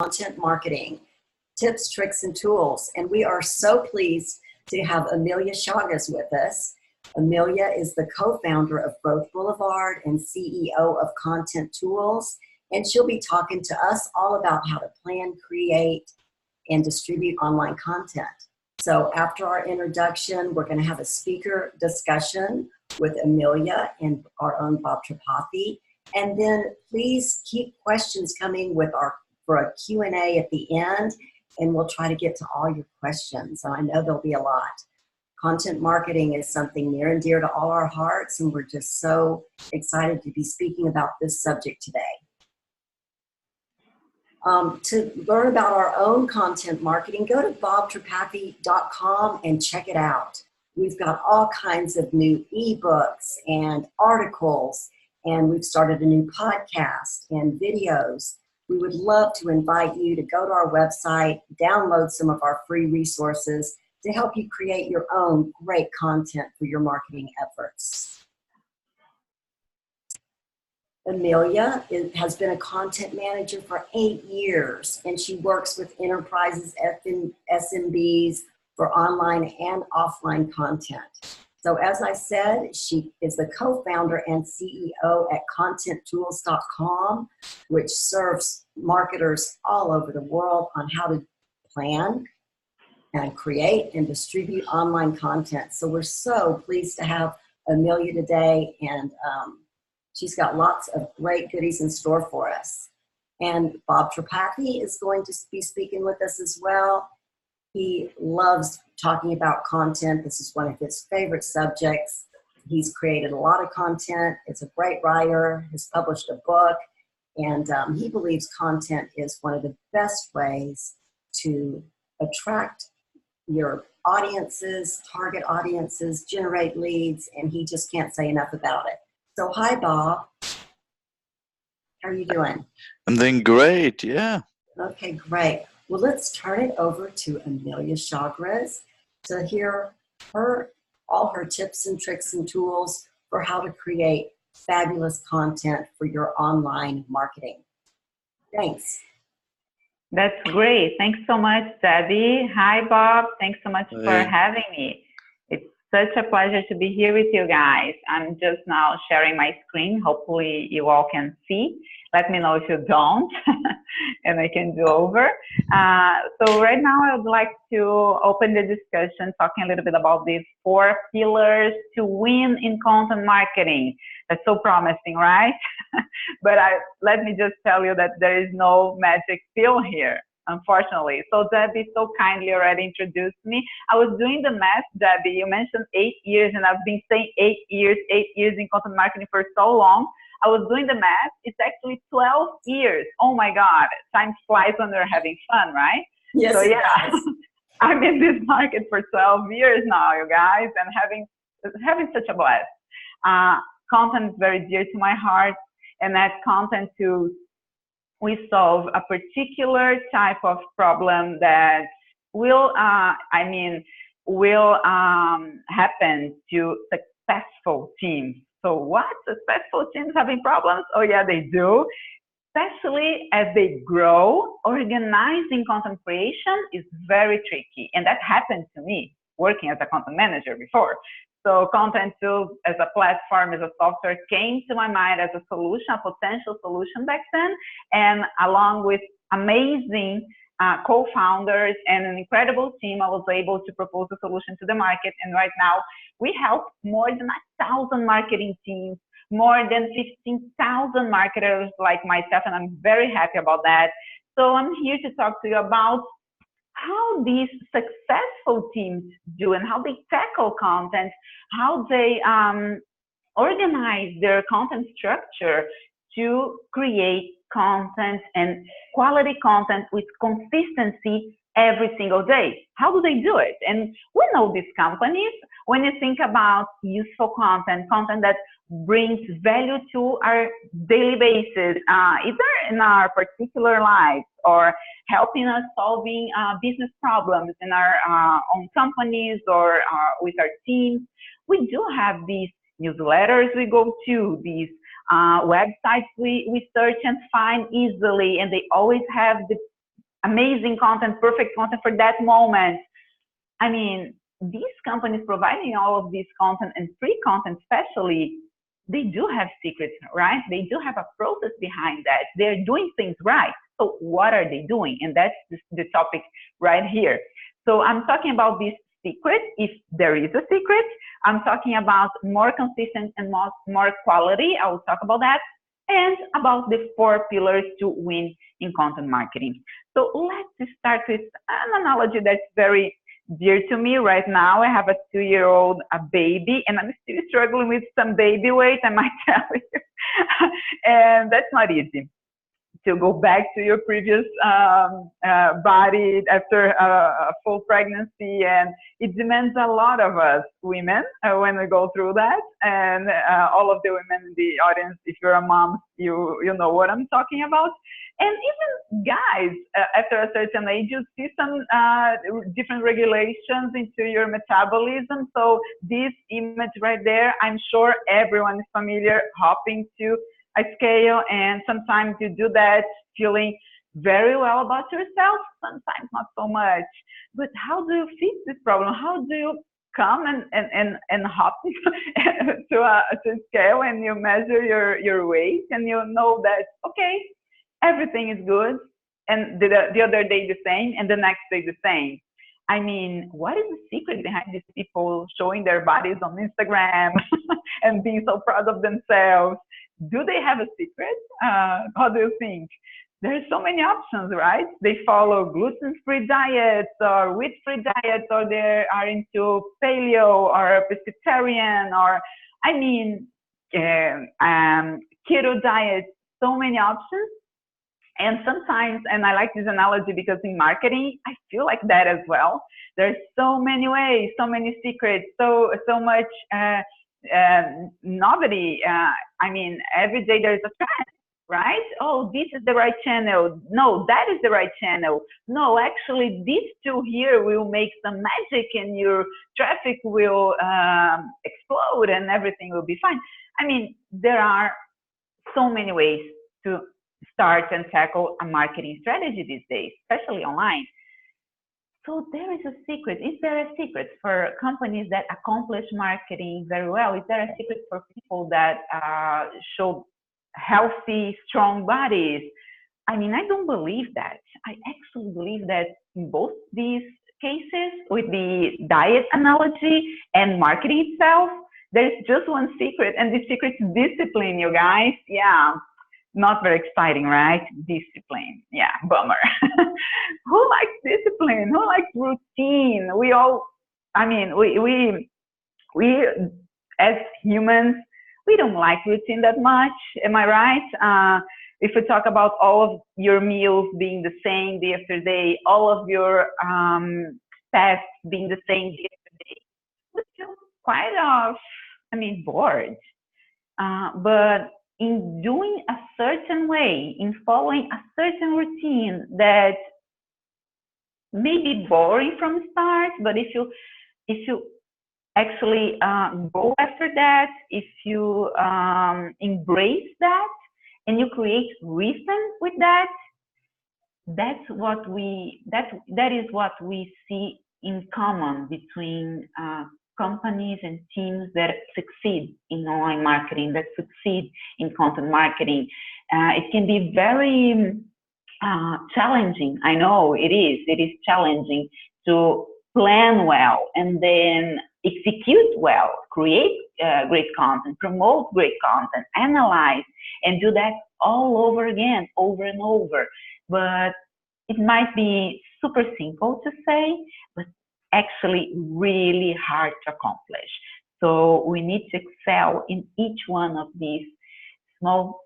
content marketing, tips, tricks, and tools. And we are so pleased to have Emilia Chagas with us. Emilia is the co-founder of Growth Boulevard and CEO of Contentools. And she'll be talking to us all about how to plan, create, and distribute online content. So after our introduction, we're going to have a speaker discussion with Emilia and our own Bob Tripathi. And then please keep questions coming for a Q&A at the end, and we'll try to get to all your questions. And I know there'll be a lot. Content marketing is something near and dear to all our hearts, and we're just so excited to be speaking about this subject today. To learn about our own content marketing, go to bobtripathi.com and check it out. We've got all kinds of new ebooks and articles, and we've started a new podcast and videos. We would love to invite you to go to our website, download some of our free resources to help you create your own great content for your marketing efforts. Emilia has been a content manager for 8 years, and she works with enterprises, SMBs for online and offline content. So as I said, she is the co-founder and CEO at Contentools.com, which serves marketers all over the world on how to plan and create and distribute online content. So we're so pleased to have Emilia today, and she's got lots of great goodies in store for us. And Bob Tripathi is going to be speaking with us as well. He loves talking about content. This is one of his favorite subjects. He's created a lot of content. It's a great writer, has published a book, and he believes content is one of the best ways to attract your audiences, target audiences, generate leads, and he just can't say enough about it. So hi, Bob. How are you doing? I'm doing great, yeah. Okay, great. Well, let's turn it over to Emilia Chagas to hear all her tips and tricks and tools for how to create fabulous content for your online marketing. Thanks. That's great. Thanks so much, Debbie. Hi, Bob. Thanks so much for having me. It's such a pleasure to be here with you guys. I'm just now sharing my screen. Hopefully you all can see. Let me know if you don't, and I can do over. So right now I would like to open the discussion talking a little bit about these 4 pillars to win in content marketing. That's so promising, right? But let me just tell you that there is no magic pill here, unfortunately. So Debbie so kindly already introduced me. I was doing the math, Debbie. You mentioned 8 years, and I've been saying 8 years in content marketing for so long. I was doing the math. It's actually 12 years. Oh my God. Time flies when we're having fun, right? Yes, so yeah, I'm in this market for 12 years now, you guys, and having such a blast. Content is very dear to my heart, and at Contentools, we solve a particular type of problem that will happen to successful teams. So what? Successful teams having problems? Oh yeah, they do. Especially as they grow, organizing content creation is very tricky. And that happened to me working as a content manager before. So Contentools as a platform, as a software came to my mind as a solution, a potential solution back then. And along with amazing co-founders and an incredible team, I was able to propose a solution to the market. And right now we help more than 1,000 marketing teams, more than 15,000 marketers like myself, and I'm very happy about that. So I'm here to talk to you about how these successful teams do and how they tackle content, how they organize their content structure to create content and quality content with consistency every single day. How do they do it? And we know these companies. When you think about useful content, content that brings value to our daily basis, either in our particular lives or helping us solving business problems in our own companies or with our teams, we do have these newsletters we go to, these websites we search and find easily, and they always have the amazing content, perfect content for that moment. I mean, these companies providing all of this content and free content especially, they do have secrets, right? They do have a process behind that. They're doing things right. So what are they doing? And that's the topic right here. So I'm talking about this secret, if there is a secret. I'm talking about more consistent and more quality. I will talk about that. And about the 4 pillars to win in content marketing. So let's start with an analogy that's very dear to me right now. I have a 2-year-old, a baby, and I'm still struggling with some baby weight, I might tell you. And that's not easy to go back to your previous body after a full pregnancy, and it demands a lot of us women when we go through that. And all of the women in the audience, if you're a mom, you know what I'm talking about. And even guys, after a certain age, you see some different regulations into your metabolism. So this image right there, I'm sure everyone is familiar, hopping to a scale, and sometimes you do that feeling very well about yourself, sometimes not so much. But how do you fix this problem? How do you come and hop to a scale and you measure your weight and you know that, okay, everything is good, and the other day the same, and the next day the same? I mean, what is the secret behind these people showing their bodies on Instagram and being so proud of themselves? Do they have a secret? How do you think? There's so many options, right? They follow gluten-free diets or wheat-free diets, or they are into paleo or pescatarian, or, I mean, keto diets, so many options. And sometimes, and I like this analogy because in marketing, I feel like that as well. There's so many ways, so many secrets, so much novelty. I mean, every day there's a trend, right? Oh, this is the right channel. No, that is the right channel. No, actually, these two here will make some magic and your traffic will explode and everything will be fine. I mean, there are so many ways to start and tackle a marketing strategy these days, especially online. So there is a secret. Is there a secret for companies that accomplish marketing very well? Is there a secret for people that show healthy, strong bodies? I mean, I don't believe that. I actually believe that in both these cases, with the diet analogy and marketing itself, there's just one secret, and the secret is discipline, you guys. Yeah. Not very exciting, right? Discipline. Yeah, bummer. Who likes discipline? Who likes routine? We all, I mean, we as humans, we don't like routine that much. Am I right? If we talk about all of your meals being the same day after day, all of your tasks being the same day after day, we feel quite bored. But in doing a certain way, in following a certain routine that may be boring from the start, but if you actually go after that, if you embrace that, and you create rhythm with that, that is what we see in common between companies and teams that succeed in online marketing, that succeed in content marketing. It can be very challenging. I know it is. It is challenging to plan well and then execute well, create great content, promote great content, analyze, and do that all over again, over and over. But it might be super simple to say, but actually really hard to accomplish. So we need to excel in each one of these small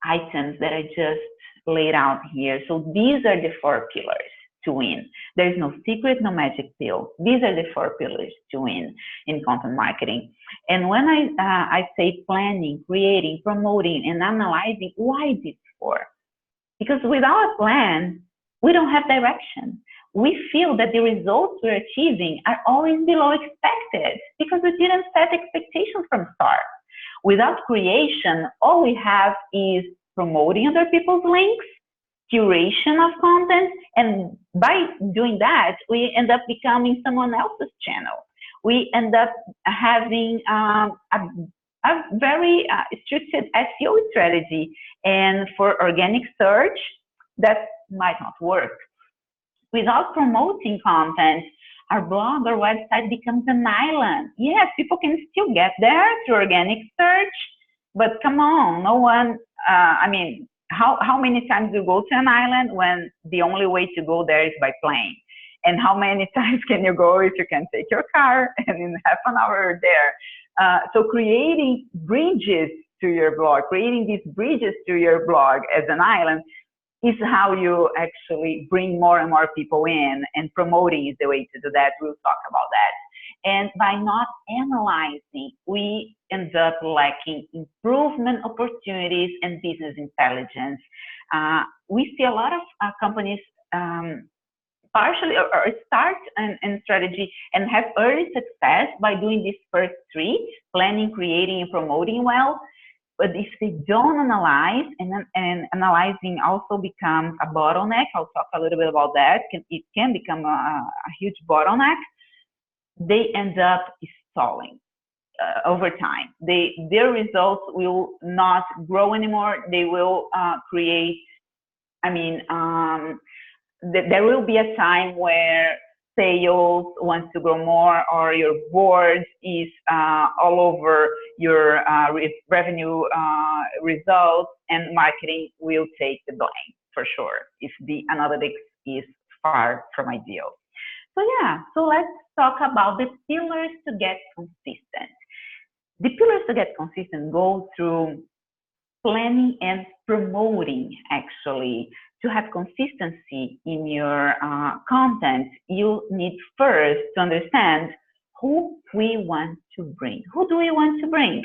items that I just laid out here. So these are the 4 pillars to win. There's no secret, no magic pill. These are the 4 pillars to win in content marketing. And when I say planning, creating, promoting, and analyzing, why these 4? Because without a plan, we don't have direction. We feel that the results we're achieving are always below expected because we didn't set expectations from start. Without creation, all we have is promoting other people's links, curation of content, and by doing that, we end up becoming someone else's channel. We end up having a very structured SEO strategy, and for organic search, that might not work. Without promoting content, our blog or website becomes an island. Yes, people can still get there through organic search, but come on, no one, I mean, how many times do you go to an island when the only way to go there is by plane? And how many times can you go if you can take your car and in half an hour you're there? So creating bridges to your blog, creating these bridges to your blog as an island is how you actually bring more and more people in, and promoting is the way to do that. We'll talk about that. And by not analyzing, we end up lacking improvement opportunities and business intelligence. We see a lot of companies partially or start in strategy and have early success by doing these first three: planning, creating, and promoting well. But if they don't analyze, and analyzing also becomes a bottleneck, I'll talk a little bit about that. It can become a huge bottleneck. They end up stalling over time. Their results will not grow anymore. They will create, there will be a time where sales wants to grow more, or your board is all over your revenue results, and marketing will take the blame for sure if the analytics is far from ideal. So yeah, so let's talk about the pillars to get consistent. The pillars to get consistent go through planning and promoting. Actually, to have consistency in your content, you need first to understand who we want to bring. Who do we want to bring?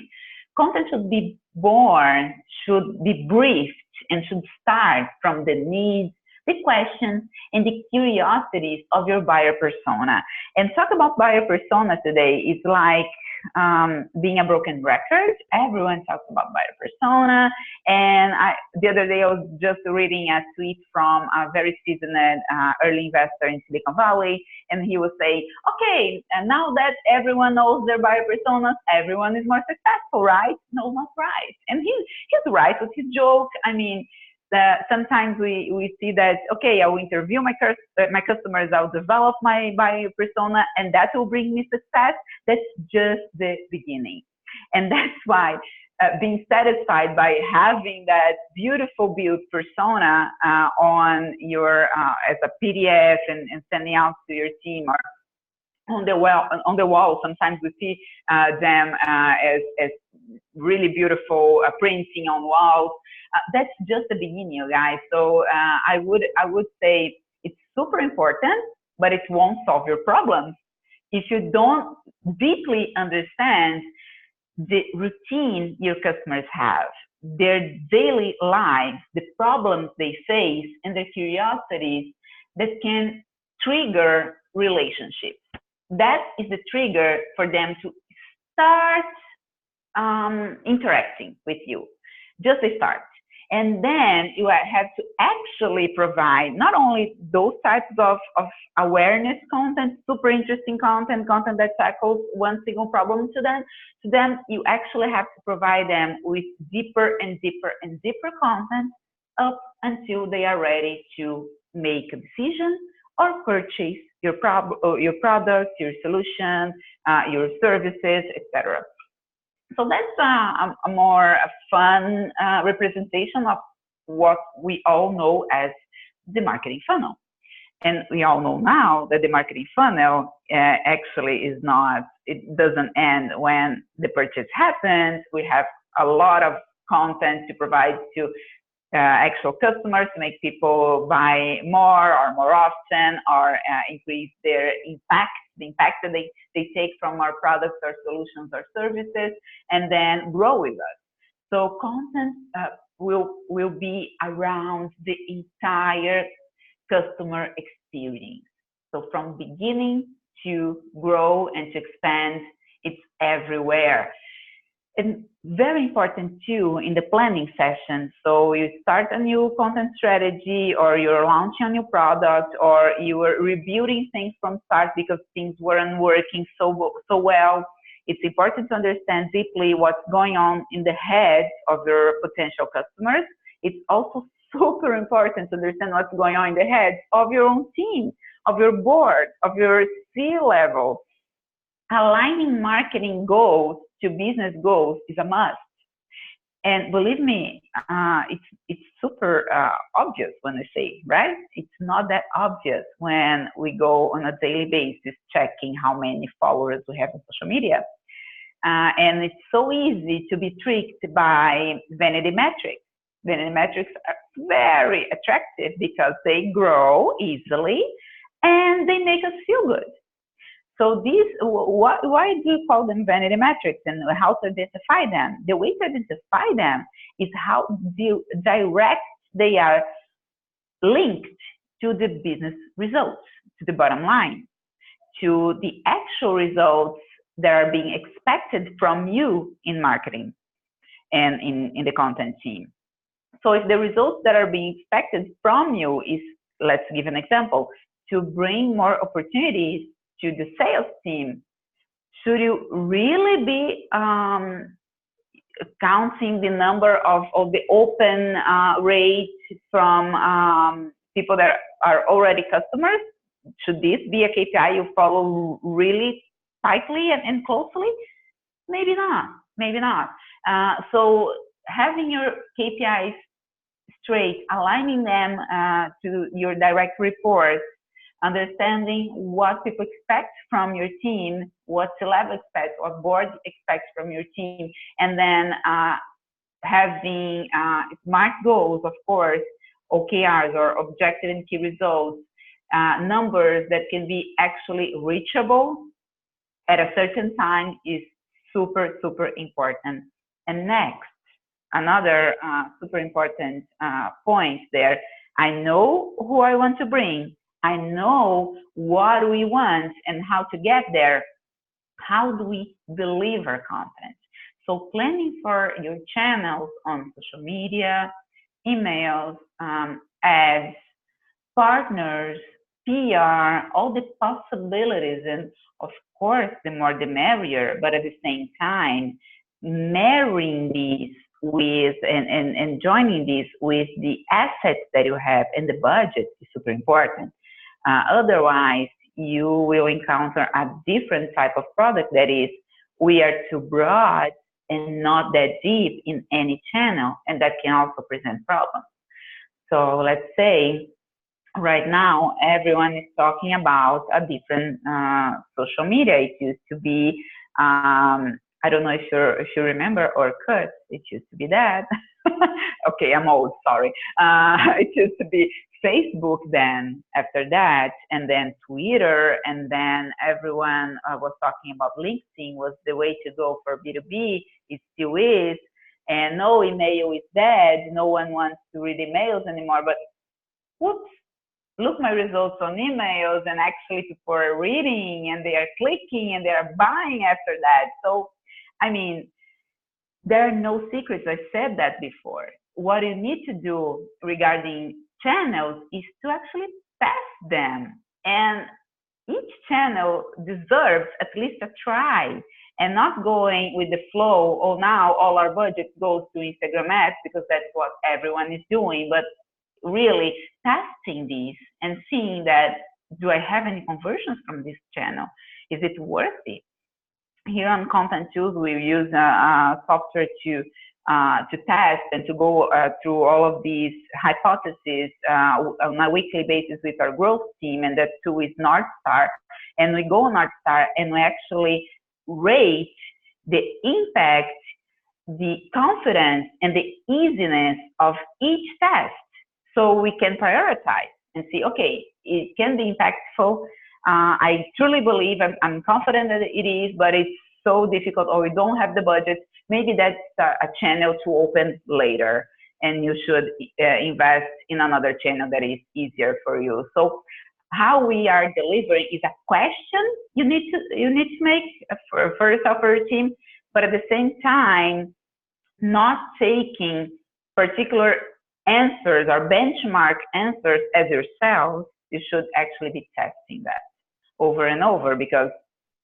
Content should be born, should be briefed, and should start from the needs, the questions, and the curiosities of your buyer persona. And talk about buyer persona today is like being a broken record. Everyone talks about buyer persona. And the other day I was just reading a tweet from a very seasoned early investor in Silicon Valley, and he was saying, okay, and now that everyone knows their buyer personas, everyone is more successful, right? No, not right. And he's right with his joke. I mean, sometimes we see that, okay, I will interview my customers, I'll develop my buyer persona, and that will bring me success. That's just the beginning. And that's why being satisfied by having that beautiful built persona on your as a PDF and sending out to your team, or on the wall. Sometimes we see them as really beautiful printing on walls. That's just the beginning, guys. So I would say it's super important, but it won't solve your problems if you don't deeply understand the routine your customers have, their daily lives, the problems they face, and the curiosities that can trigger relationships. That is the trigger for them to start interacting with you. Just a start. And then you have to actually provide not only those types of awareness content, super interesting content that tackles one single problem to them, you actually have to provide them with deeper and deeper and deeper content up until they are ready to make a decision or purchase your product, your solution, your services, etc. So that's a more fun representation of what we all know as the marketing funnel. And we all know now that the marketing funnel actually is not, it doesn't end when the purchase happens. We have a lot of content to provide to actual customers to make people buy more or more often, or increase their impact, the impact that they take from our products or solutions or services, and then grow with us. So content will be around the entire customer experience. So from beginning to grow and to expand, it's everywhere. And very important too in the planning session. So you start a new content strategy, or you're launching a new product, or you are rebuilding things from start because things weren't working so well. It's important to understand deeply what's going on in the heads of your potential customers. It's also super important to understand what's going on in the heads of your own team, of your board, of your C-level. Aligning marketing goals to business goals is a must. And believe me, it's super obvious when I say, right? It's not that obvious when we go on a daily basis checking how many followers we have on social media. And it's so easy to be tricked by vanity metrics. Vanity metrics are very attractive because they grow easily and they make us feel good. So these, why do you call them vanity metrics, and how to identify them? The way to identify them is how direct they are linked to the business results, to the bottom line, to the actual results that are being expected from you in marketing and in the content team. So if the results that are being expected from you is, let's give an example, to bring more opportunities to the sales team, should you really be counting the number of the open rate from people that are already customers? Should this be a KPI you follow really tightly and closely? Maybe not, maybe not. So having your KPIs straight, aligning them to your direct reports, understanding what people expect from your team, what C-level expects, what board expects from your team, and then having SMART goals, of course, OKRs, or objective and key results, numbers that can be actually reachable at a certain time is super, super important. And next, another super important point there, I know who I want to bring. I know what we want and how to get there. How do we deliver content? So planning for your channels on social media, emails, ads, partners, PR, all the possibilities, and of course, the more the merrier, but at the same time, marrying these with and joining these with the assets that you have and the budget is super important. Otherwise, you will encounter a different type of product that is, we are too broad and not that deep in any channel, and that can also present problems. So let's say right now, everyone is talking about a different social media. It used to be, I don't know if you remember, or could, it used to be that. Okay, I'm old, sorry. It used to be Facebook then, after that, and then Twitter, and then everyone was talking about LinkedIn was the way to go for B2B. It still is. And no, email is dead. No one wants to read emails anymore. But whoops, look my results on emails, and actually people are reading and they are clicking and they are buying after that. So, I mean, there are no secrets. I said that before. What you need to do regarding channels is to actually test them. And each channel deserves at least a try, and not going with the flow, oh, now all our budget goes to Instagram ads because that's what everyone is doing, but really testing these and seeing that, do I have any conversions from this channel? Is it worth it? Here on Contentools, we use a software to test and to go through all of these hypotheses on a weekly basis with our growth team, and that tool is North Star. And we go on North Star and we actually rate the impact, the confidence, and the easiness of each test, so we can prioritize and see, okay, it can be impactful. I truly believe, I'm confident that it is, but it's so difficult, or we don't have the budget. Maybe that's a channel to open later, and you should invest in another channel that is easier for you. So how we are delivering is a question you need to make for yourself or your team. but at the same time, not taking particular answers or benchmark answers as yourself. You should actually be testing that over and over, because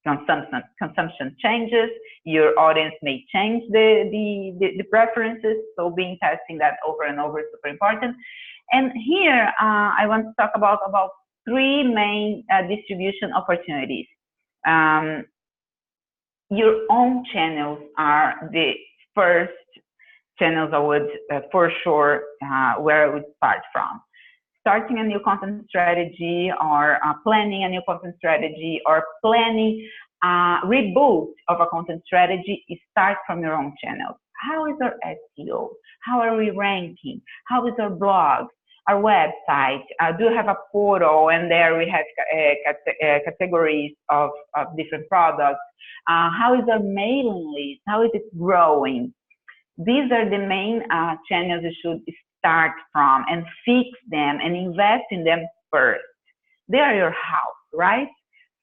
consumption changes, your audience may change the preferences, so being testing that over and over is super important. And here I want to talk about three main distribution opportunities. Your own channels are the first channels I would for sure where I would start from. Starting a new content strategy, or planning a new content strategy, or planning a reboot of a content strategy, start from your own channels. How is our SEO? How are we ranking? How is our blog? Our website? Do we have a portal, and there we have categories of different products? How is our mailing list? How is it growing? These are the main channels you should start from, and fix them and invest in them first. They are your house, right?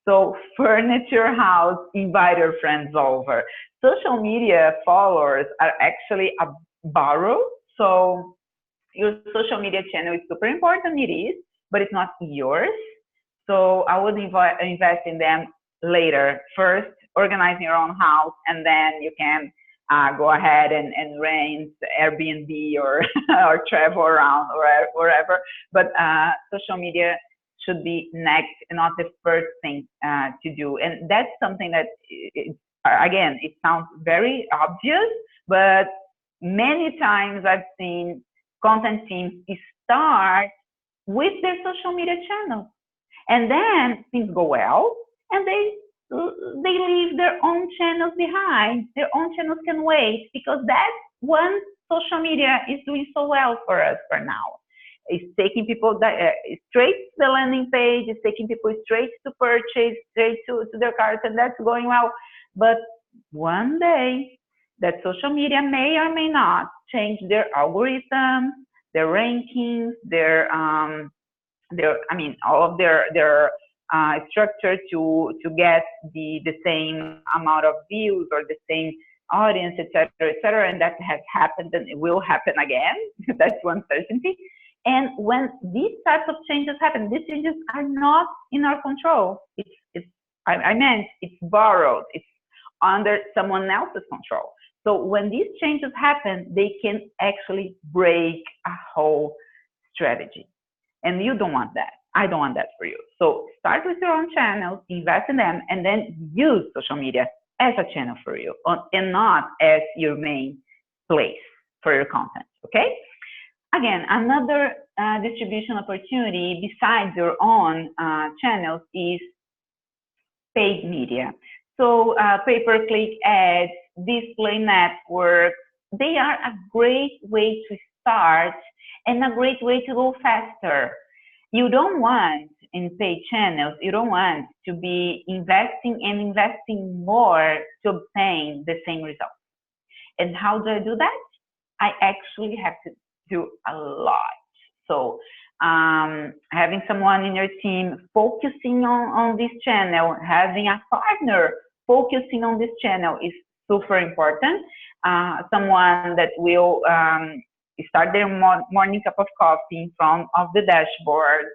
So furnish your house, invite your friends over. Social media followers are actually a borrow. So your social media channel is super important, it is, but it's not yours. So I would invest in them later. First, organize your own house, and then you can go ahead and rent Airbnb or or travel around or wherever. But social media should be next, not the first thing to do. And that's something that, again, it sounds very obvious, but many times I've seen content teams start with their social media channels, and then things go well, and they leave their own channels behind. Their own channels can wait, because that's one social media is doing so well for us for now. It's taking people straight to the landing page. It's taking people straight to purchase, straight to their carts, and that's going well. But one day, that social media may or may not change their algorithms, their rankings, all of their structure to get the same amount of views or the same audience, etc., and that has happened, and it will happen again. That's one certainty. And when these types of changes happen, these changes are not in our control. It's borrowed. It's under someone else's control. So when these changes happen, they can actually break a whole strategy, and you don't want that. I don't want that for you. So start with your own channels, invest in them, and then use social media as a channel for you, and not as your main place for your content, okay? Again, another distribution opportunity besides your own channels is paid media. So pay-per-click ads, display networks, they are a great way to start and a great way to go faster. You don't want, in paid channels, you don't want to be investing more to obtain the same results. And how do I do that? I actually have to do a lot. So having someone in your team focusing on this channel, having a partner focusing on this channel is super important. Someone that will start their morning cup of coffee in front of the dashboard,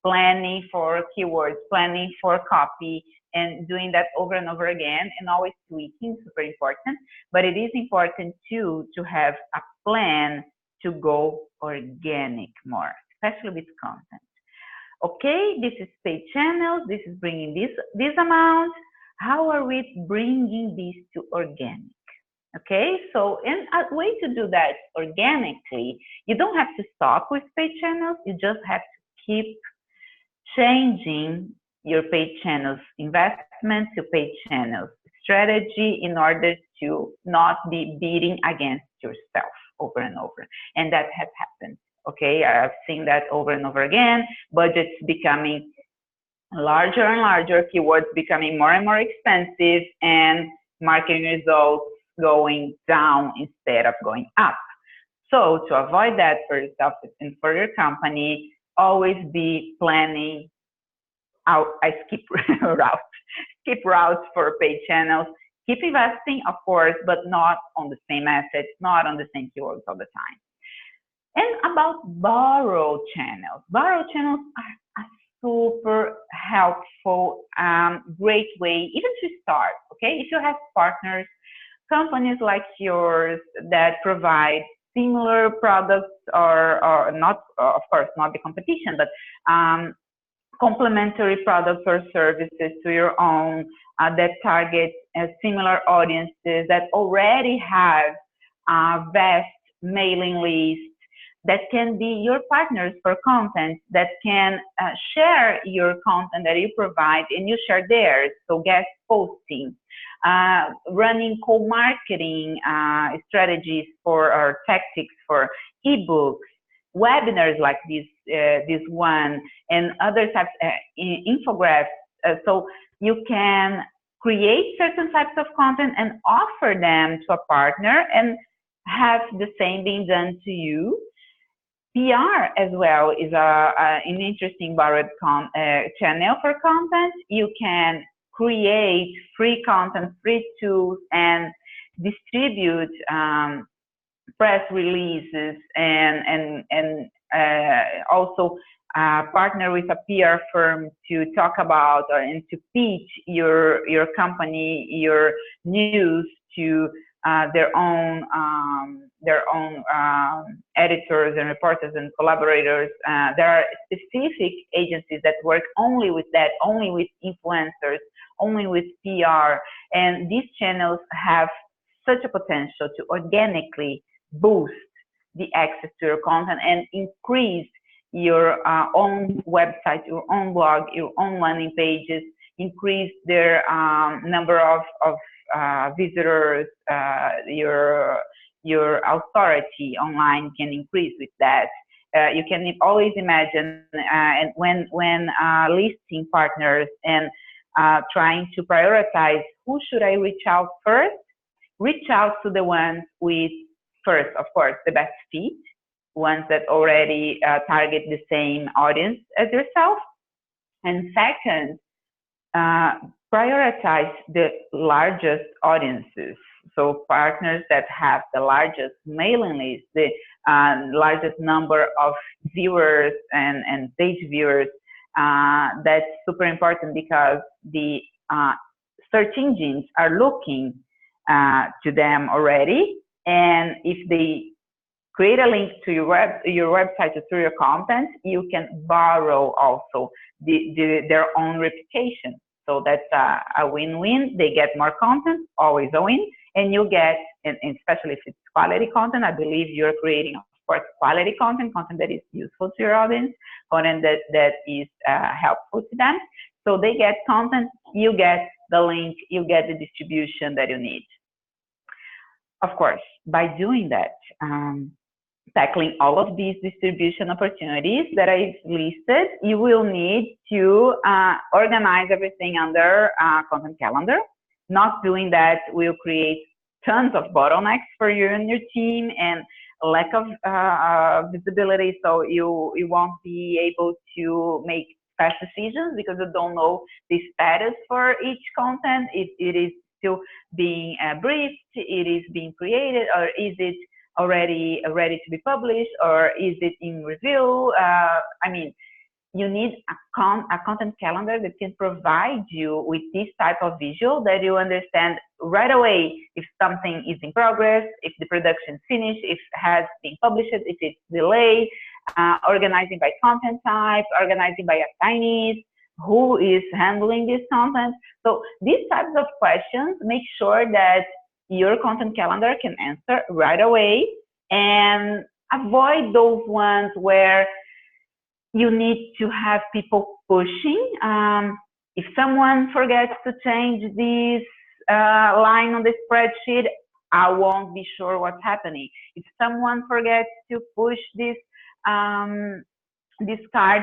planning for keywords, planning for copy, and doing that over and over again, and always tweaking, super important. But it is important too to have a plan to go organic more, especially with content. Okay, this is paid channels, this is bringing this amount. How are we bringing this to organic? Okay, so and a way to do that organically, you don't have to stop with paid channels, you just have to keep changing your paid channels investment to paid channels strategy in order to not be beating against yourself over and over. And that has happened. Okay, I've seen that over and over again, budgets becoming larger and larger, keywords becoming more and more expensive, and marketing results going down instead of going up. So to avoid that for yourself and for your company, always be planning out a skip routes for paid channels. Keep investing, of course, but not on the same assets, not on the same keywords all the time. And about borrow channels. Borrow channels are a super helpful, great way even to start, okay? If you have partners, companies like yours that provide similar products or not, of course, not the competition, but complementary products or services to your own that target similar audiences that already have a vast mailing list, that can be your partners for content, that can share your content that you provide and you share theirs, so guest posting, running co-marketing strategies or tactics for ebooks, webinars like this one, and other types infographics. So you can create certain types of content and offer them to a partner and have the same being done to you. PR as well is an interesting borrowed channel for content. You can create free content, free tools, and distribute press releases and also partner with a PR firm to talk about and to pitch your company, your news to their own editors and reporters and collaborators. There are specific agencies that work only with that, only with influencers, only with PR, and these channels have such a potential to organically boost the access to your content and increase your own website, your own blog, your own landing pages, increase their number of visitors, your authority online can increase with that. You can always imagine and when listing partners and trying to prioritize who should I reach out first, reach out to the ones with, first, of course, the best fit, ones that already target the same audience as yourself. And second, prioritize the largest audiences. So partners that have the largest mailing list, the largest number of viewers and page viewers. That's super important because the search engines are looking to them already. And if they create a link to your website or through your content, you can borrow also their own reputation. So that's a win-win. They get more content, always a win, and you get, and especially if it's quality content, I believe you're creating, of course, quality content that is useful to your audience, content that is helpful to them. So they get content, you get the link, you get the distribution that you need. Of course, by doing that, tackling all of these distribution opportunities that I've listed, you will need to organize everything under content calendar. Not doing that will create tons of bottlenecks for you and your team and lack of visibility. So you won't be able to make fast decisions because you don't know the status for each content. If it is still being briefed, it is being created, or is it already ready to be published, or is it in review? I mean, you need a content calendar that can provide you with this type of visual that you understand right away if something is in progress, if the production is finished, if it has been published, if it's delayed, organizing by content type, organizing by assignees, who is handling this content. So these types of questions make sure that your content calendar can answer right away, and avoid those ones where you need to have people pushing. If someone forgets to change this line on the spreadsheet, I won't be sure what's happening. If someone forgets to push this card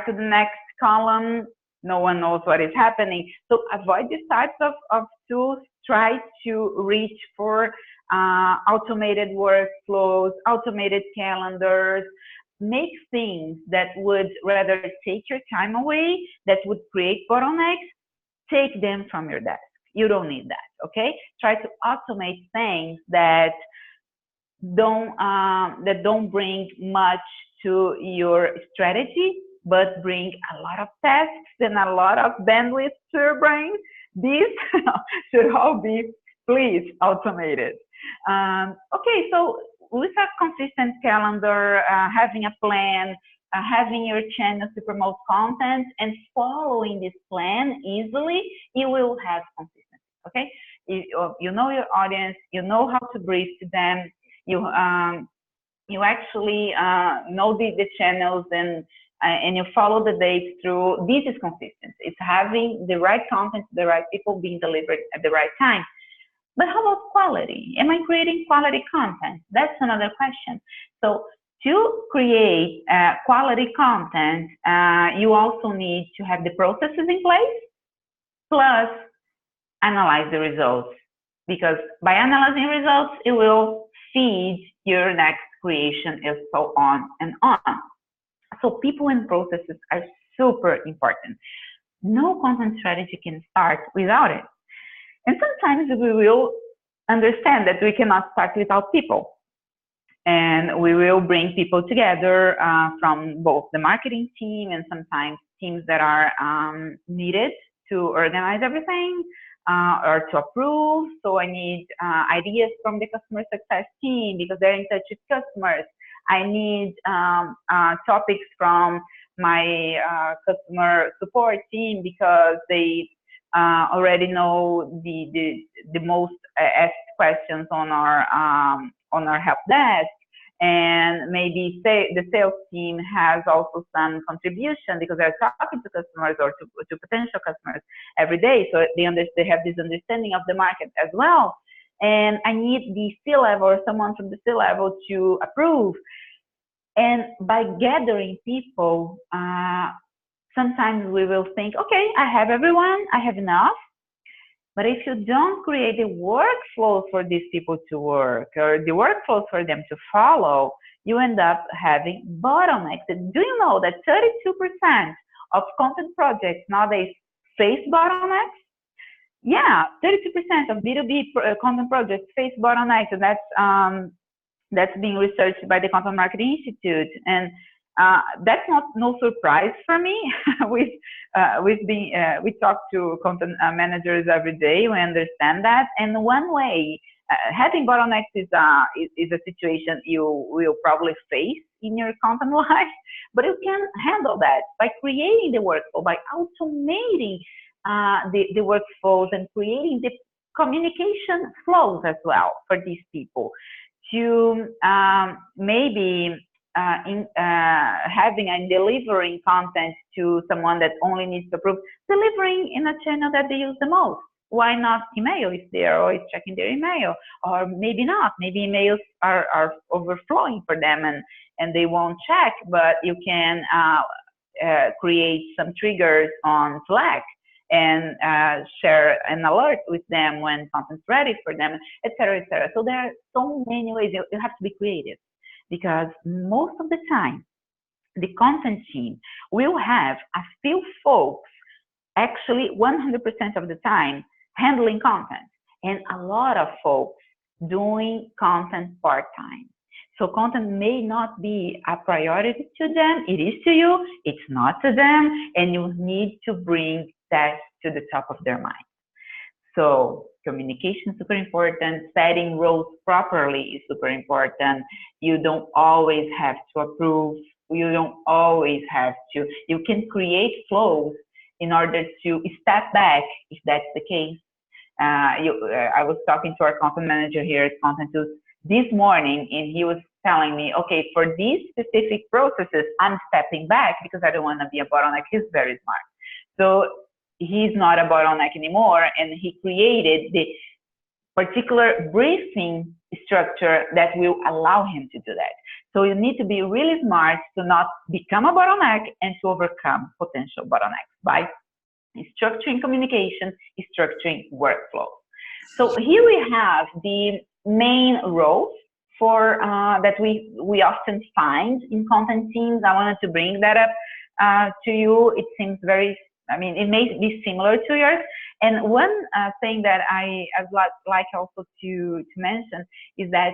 to the next column, no one knows what is happening. So avoid these types of tools. Try to reach for automated workflows, automated calendars. Make things that would rather take your time away, that would create bottlenecks, take them from your desk. You don't need that, okay? Try to automate things that don't bring much to your strategy, but bring a lot of tasks and a lot of bandwidth to your brain. These should all be, please, automated. Okay, so with a consistent calendar, having a plan, having your channel to promote content, and following this plan easily, you will have consistency, okay? You know your audience, you know how to brief to them, you actually know the channels, and you follow the dates through. This is consistent. It's having the right content, the right people being delivered at the right time. But how about quality? Am I creating quality content? That's another question. So to create quality content, you also need to have the processes in place, plus analyze the results. Because by analyzing results, it will feed your next creation, and so on and on. So people and processes are super important. No content strategy can start without it. And sometimes we will understand that we cannot start without people. And we will bring people together from both the marketing team and sometimes teams that are needed to organize everything or to approve. So I need ideas from the customer success team because they're in touch with customers. I need topics from my customer support team because they already know the most asked questions on our help desk, and maybe the sales team has also some contribution because they're talking to customers or to potential customers every day, so they have this understanding of the market as well. And I need the C-level or someone from the C-level to approve. And by gathering people, sometimes we will think, okay, I have everyone, I have enough. But if you don't create the workflows for these people to work or the workflows for them to follow, you end up having bottlenecks. Do you know that 32% of content projects nowadays face bottlenecks? Yeah, 32% of B2B content projects face bottlenecks, and that's being researched by the Content Marketing Institute. And that's no surprise for me. We talk to content managers every day. We understand that. And one way, having bottlenecks is a situation you will probably face in your content life, but you can handle that by creating the workflow, by automating the workflows and creating the communication flows as well for these people to maybe having and delivering content to someone that only needs to approve, delivering in a channel that they use the most. Why not email if they're always checking their email? Or maybe not. Maybe emails are overflowing for them and they won't check, but you can create some triggers on Slack and share an alert with them when content's ready for them, etc., etc. So there are so many ways. You have to be creative, because most of the time, the content team will have a few folks, actually 100% of the time, handling content, and a lot of folks doing content part-time. So content may not be a priority to them. It is to you, it's not to them, and you need to bring that to the top of their mind. So communication is super important. Setting roles properly is super important. You don't always have to approve. You don't always have to. You can create flows in order to step back if that's the case. I was talking to our content manager here at Contentools this morning, and he was telling me, okay, for these specific processes, I'm stepping back because I don't want to be a bottleneck. He's very smart. So he's not a bottleneck anymore, and he created the particular briefing structure that will allow him to do that. So you need to be really smart to not become a bottleneck and to overcome potential bottlenecks by structuring communication, structuring workflows. So here we have the main roles for that we often find in content teams. I wanted to bring that up to you. It seems very, I mean, it may be similar to yours. And one thing that I would like also to mention is that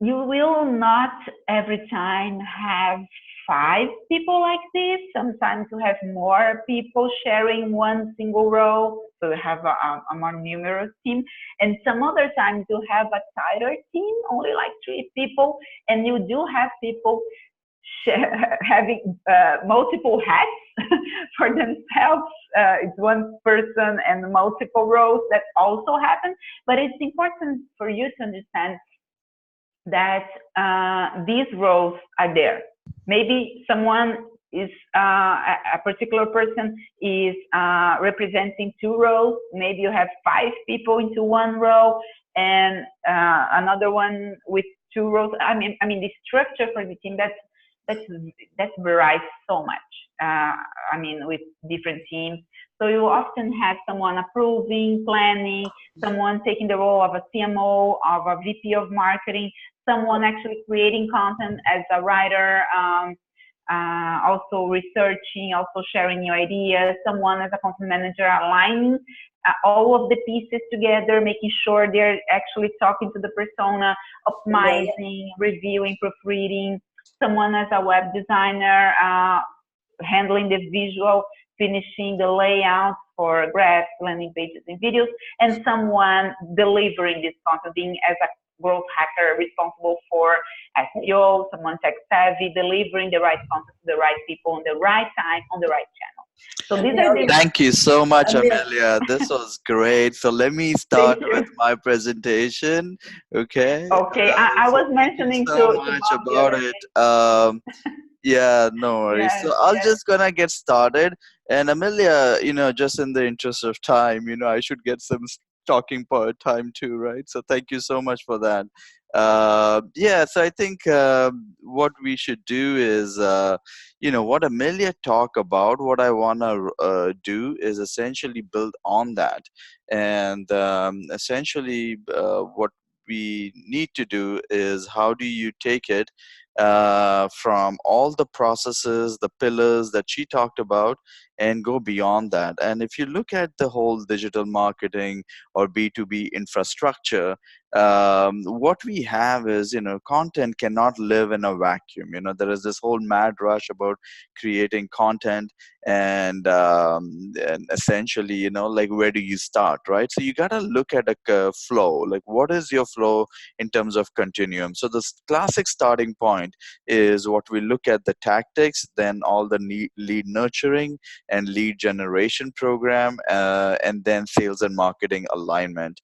you will not every time have 5 people like this. Sometimes you have more people sharing one single row, so you have a more numerous team. And some other times you have a tighter team, only like 3 people, and you do have people having multiple hats for themselves. It's one person and multiple roles. That also happens, but it's important for you to understand that these roles are there. Maybe someone is a particular person is representing 2 roles. Maybe you have 5 people into one row, and another one with 2 roles. I mean, the structure for the team that varies so much. I mean, with different teams. So you often have someone approving, planning, someone taking the role of a CMO, of a VP of marketing, someone actually creating content as a writer, also researching, also sharing new ideas, someone as a content manager aligning all of the pieces together, making sure they're actually talking to the persona, optimizing, reviewing, proofreading, someone as a web designer, handling the visual, finishing the layout for graphs, landing pages, and videos, and someone delivering this content, being as a growth hacker responsible for SEO, someone tech savvy, delivering the right content to the right people on the right time, on the right channel. So these are the... Thank you so much, Emilia. This was great. So let me start with my presentation. Okay. Okay, I was mentioning so to much Bob about it. Yeah, no worries. yes, So I'll yes. just gonna get started. And Amelia, just in the interest of time, I should get some talking part time too, right? So thank you so much for that. Yeah, so I think what we should do is, what Amelia talk about, what I wanna do is essentially build on that, and essentially what we need to do is how do you take it from all the processes, the pillars that she talked about, and go beyond that. And if you look at the whole digital marketing or B2B infrastructure, what we have is, content cannot live in a vacuum. There is this whole mad rush about creating content, and essentially, like, where do you start, right? So you got to look at a flow, like what is your flow in terms of continuum. So the classic starting point is what we look at: the tactics, then all the lead nurturing and lead generation program, and then sales and marketing alignment.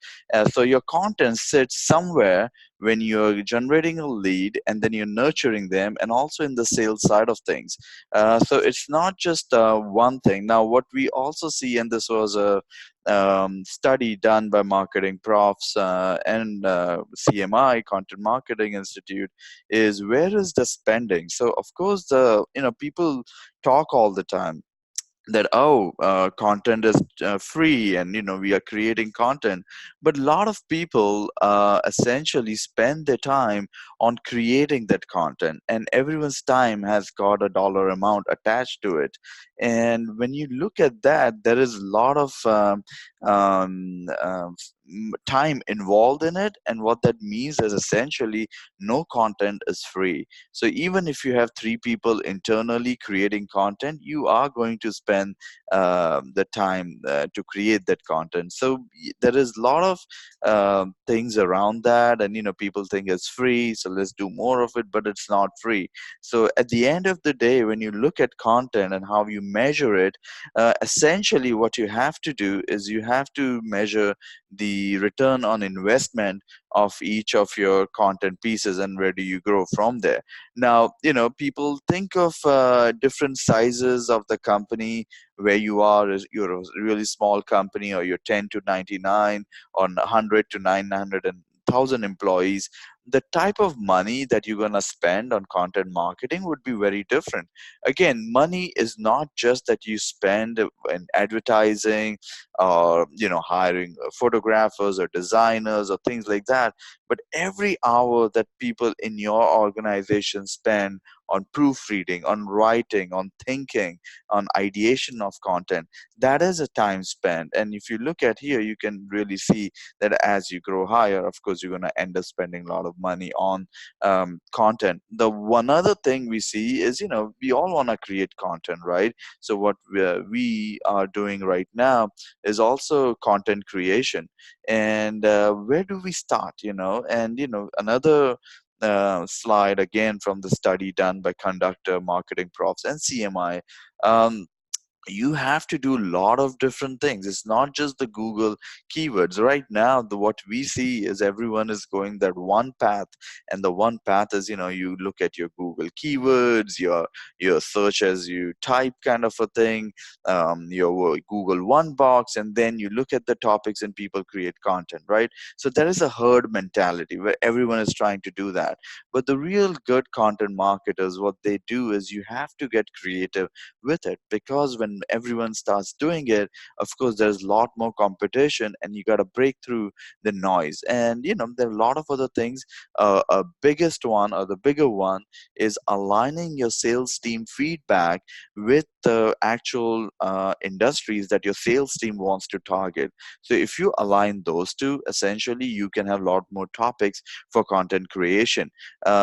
So your content sits somewhere when you're generating a lead, and then you're nurturing them, and also in the sales side of things. So it's not just one thing. Now, what we also see, and this was a study done by marketing profs and CMI, Content Marketing Institute, is where is the spending? So of course, people talk all the time that, content is free, and we are creating content, but a lot of people essentially spend their time on creating that content, and everyone's time has got a dollar amount attached to it. And when you look at that, there is a lot of um, uh, time involved in it, and what that means is essentially no content is free. So even if you have 3 people internally creating content, you are going to spend the time to create that content. So there is a lot of things around that, and people think it's free, so let's do more of it, but it's not free. So at the end of the day, when you look at content and how you measure it, essentially what you have to do is you have to measure the return on investment of each of your content pieces, and where do you grow from there. Now, people think of different sizes of the company. Where you are, is you're a really small company, or you're 10 to 99, or 100 to 900 and 1,000 employees. The type of money that you're going to spend on content marketing would be very different. Again, money is not just that you spend in advertising, or hiring photographers or designers or things like that, but every hour that people in your organization spend on proofreading, on writing, on thinking, on ideation of content. That is a time spent. And if you look at here, you can really see that as you grow higher, of course, you're going to end up spending a lot of money on content. The one other thing we see is, we all want to create content, right? So what we are doing right now is also content creation. And where do we start? And another slide again from the study done by Conductor, Marketing Profs, and CMI. Um, you have to do a lot of different things. It's not just the Google keywords. Right now, what we see is everyone is going that one path, and the one path is, you look at your Google keywords, your search as you type kind of a thing, your Google one box, and then you look at the topics and people create content, right? So there is a herd mentality where everyone is trying to do that. But the real good content marketers, what they do is you have to get creative with it, because when everyone starts doing it, of course there's a lot more competition, and you got to break through the noise. And there are a lot of other things. A biggest one, or the bigger one, is aligning your sales team feedback with the actual industries that your sales team wants to target. So if you align those two, essentially you can have a lot more topics for content creation.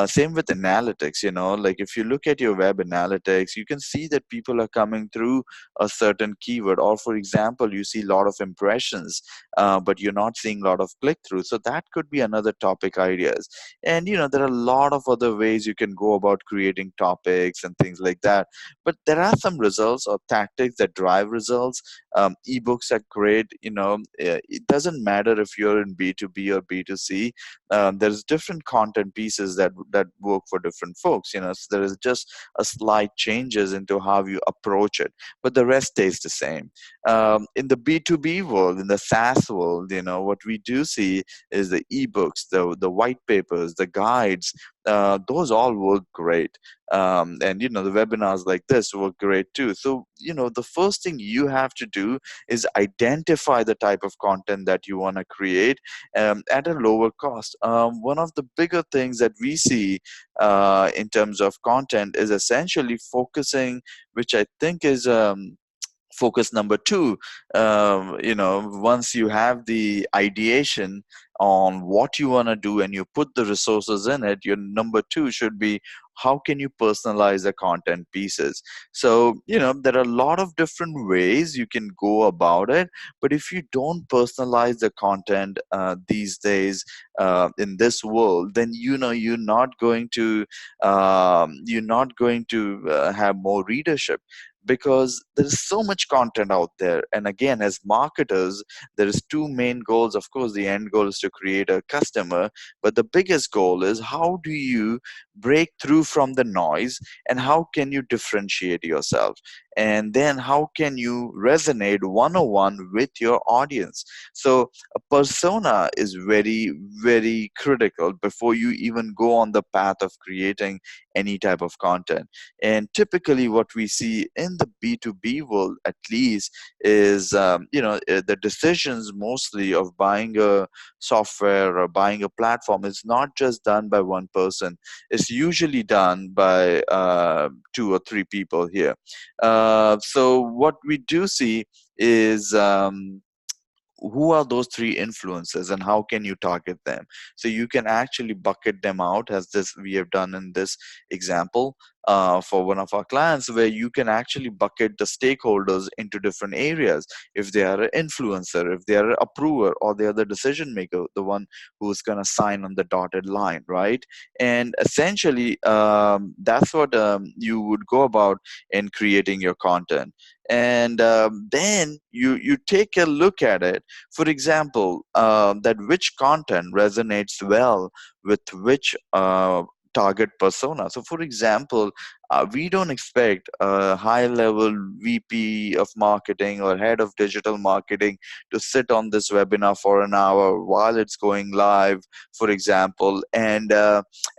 Same with analytics. Like if you look at your web analytics, you can see that people are coming through a certain keyword, or for example, you see a lot of impressions, but you're not seeing a lot of click through. So that could be another topic ideas. And there are a lot of other ways you can go about creating topics and things like that. But there are some results or tactics that drive results. Ebooks are great. It doesn't matter if you're in B2B or B2C. There's different content pieces that work for different folks. So there is just a slight changes into how you approach it, but the rest stays the same. In the B2B world, in the SaaS world, what we do see is the ebooks, the white papers, the guides. Those all work great. And the webinars like this work great too. So the first thing you have to do is identify the type of content that you want to create at a lower cost. One of the bigger things that we see in terms of content is essentially focusing, which I think is focus number two. Once you have the ideation on what you want to do and you put the resources in it, your number two should be, how can you personalize the content pieces? So there are a lot of different ways you can go about it, but if you don't personalize the content these days in this world, then you're not going to have more readership, because there is so much content out there. And again, as marketers, there is two main goals. Of course, the end goal is to create a customer, but the biggest goal is, how do you break through from the noise, and how can you differentiate yourself, and then how can you resonate one-on-one with your audience? So a persona is very, very critical before you even go on the path of creating any type of content. And typically what we see in the B2B world, at least, is the decisions mostly of buying a software or buying a platform is not just done by one person. It's usually done by two or three people here. So what we do see is, who are those three influences and how can you target them? So you can actually bucket them out, as this we have done in this example for one of our clients, where you can actually bucket the stakeholders into different areas. If they are an influencer, if they are an approver, or they are the decision maker, the one who's going to sign on the dotted line, right? And essentially that's what you would go about in creating your content. And then you take a look at it. For example, that which content resonates well with which target persona. So for example, we don't expect a high level VP of marketing or head of digital marketing to sit on this webinar for an hour while it's going live, for example, and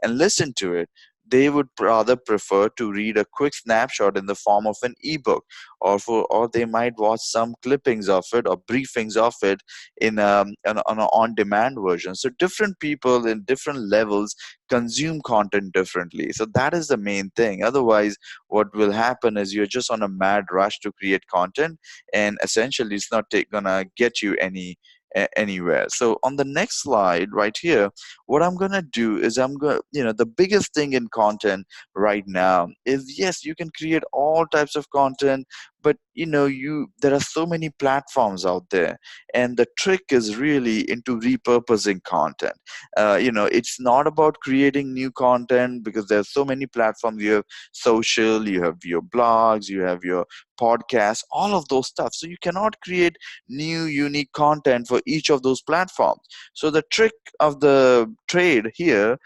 listen to it. they would rather prefer to read a quick snapshot in the form of an ebook, or they might watch some clippings of it or briefings of it in on an on-demand version. So different people in different levels consume content differently. So that is the main thing. Otherwise, what will happen is you're just on a mad rush to create content, and essentially it's not gonna get you anywhere. So on the next slide right here, what I'm gonna do is I'm gonna, the biggest thing in content right now is, yes, you can create all types of content, but there are so many platforms out there, and the trick is really into repurposing content. It's not about creating new content, because there's so many platforms. You have social, you have your blogs, you have your podcasts, all of those stuff. So you cannot create new unique content for each of those platforms. So the trick of the trade here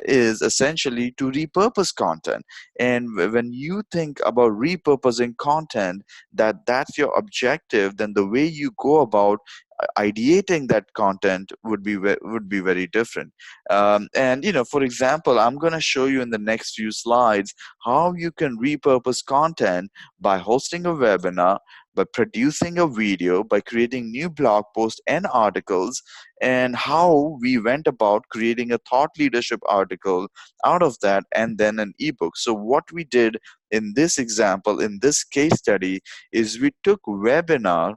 is essentially to repurpose content. And when you think about repurposing content, that's your objective, then the way you go about ideating that content would be very different. And for example, I'm going to show you in the next few slides how you can repurpose content by hosting a webinar, by producing a video, by creating new blog posts and articles, and how we went about creating a thought leadership article out of that, and then an ebook. So what we did in this example, in this case study, is we took webinar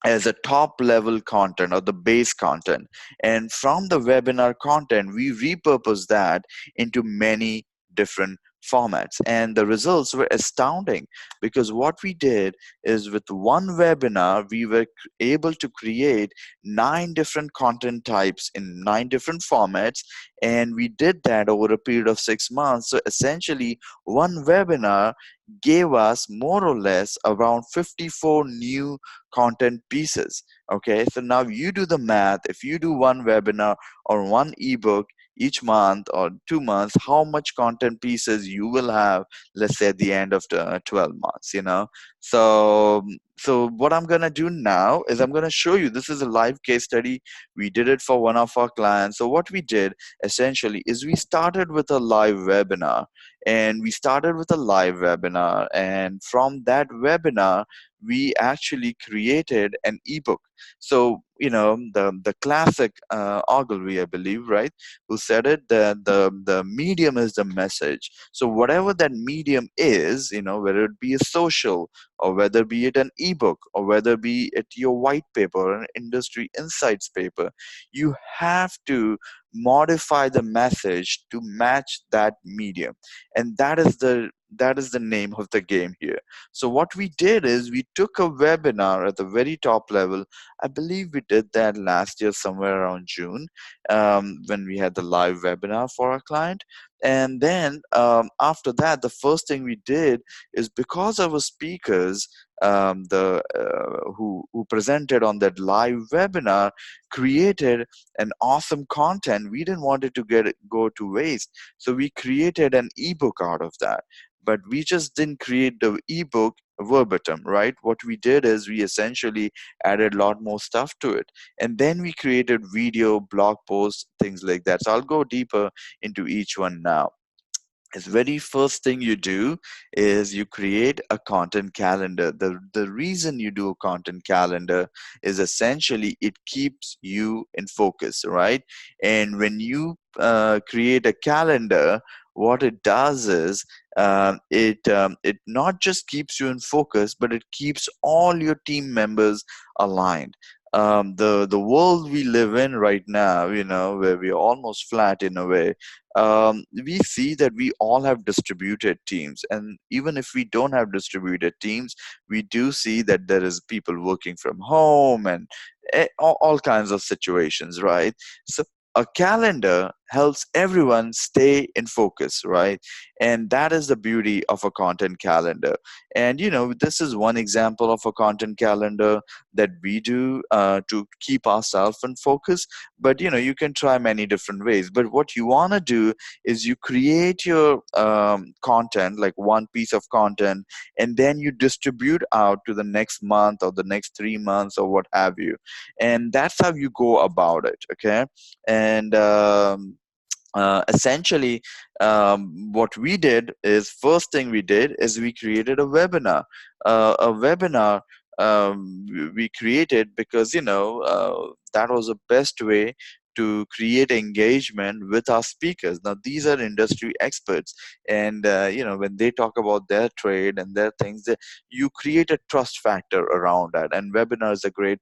as a top level content or the base content, and from the webinar content we repurpose that into many different formats, and the results were astounding, because what we did is, with one webinar we were able to create 9 different content types in 9 different formats, and we did that over a period of 6 months. So essentially, one webinar gave us more or less around 54 new content pieces. Okay, so now you do the math. If you do one webinar or one ebook each month or 2 months, how much content pieces you will have, let's say at the end of the 12 months, so what I'm going to do now is I'm going to show you. This is a live case study. We did it for one of our clients. So what we did essentially is we started with a live webinar, and from that webinar we actually created an ebook. So the classic Ogilvy, I believe, right, who said it, that the medium is the message. So whatever that medium is, whether it be a social, or whether be it an ebook, or whether be it your white paper or an industry insights paper, you have to modify the message to match that medium, and that is the name of the game here. So what we did is we took a webinar at the very top level. I believe we did that last year somewhere around June, when we had the live webinar for our client. And then after that, the first thing we did is, because our speakers, who presented on that live webinar, created an awesome content, we didn't want it to go to waste. So we created an ebook out of that. But we just didn't create the ebook verbatim, right? What we did is we essentially added a lot more stuff to it. And then we created video, blog posts, things like that. So I'll go deeper into each one now. The very first thing you do is you create a content calendar. The reason you do a content calendar is essentially it keeps you in focus, right? And when you create a calendar, what it does is, it not just keeps you in focus, but it keeps all your team members aligned. The world we live in right now, where we're almost flat in a way, we see that we all have distributed teams. And even if we don't have distributed teams, we do see that there is people working from home, and all kinds of situations, right? So a calendar helps everyone stay in focus, right? And that is the beauty of a content calendar. And this is one example of a content calendar that we do to keep ourselves in focus. But you can try many different ways. But what you want to do is you create your content, like one piece of content, and then you distribute out to the next month or the next 3 months or what have you. And that's how you go about it. Okay. And essentially, what we did is, first thing we did is we created a webinar. A webinar we created because, that was the best way to create engagement with our speakers. Now, these are industry experts, and when they talk about their trade and their things, you create a trust factor around that. And webinar is a great